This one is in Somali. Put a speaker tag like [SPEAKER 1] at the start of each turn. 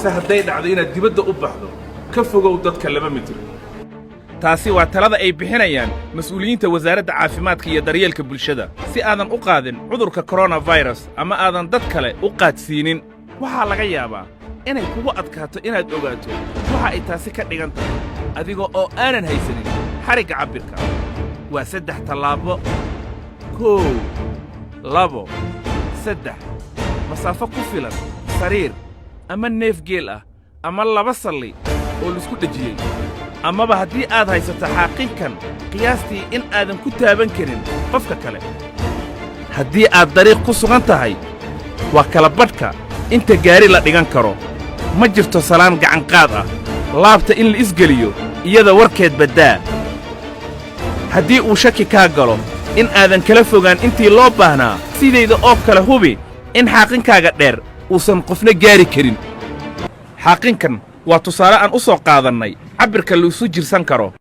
[SPEAKER 1] hadday dhacdo inaad dibadda u baxdo ka fogow dadka 2 mitir taasi waa talada ay bixinayaan mas'uuliyiinta wasaaradda caafimaadka iyo daryeelka bulshada si aadan u qaadin cudurka coronavirus ama aadan dad kale u qaadsiinin waxaa laga yaabaa inay kugu adkaato inaad ogaato waxa ay taasi ka dhigan tahay adigoo oo aanan haysanin xarigga cabbirka waa 3 tallaabo 1 2 3 masaafo ku filan sariir ama neef geel ah ama 2 salli oo la isku dhajiyey amaba haddii aad haysato xaaqinkan qiyaastii in aadan ku taaban karin qofka kale haddii aad dariiq ku sugan tahay waa kala badhka inta gaari la dhigan karo ma jirto salaan gacanqaad ah laabta in la isgeliyo iyada warkeed baddaa haddii uu shaki kaa galo in aadan kala fogaan intii loo baahnaa sidayda oo kale hubi in xaaqinkaga dheer uusan qofna gaari karin xaaqinkan waa tusaale aan u soo qaadannay cabbirka la isu jirsan karo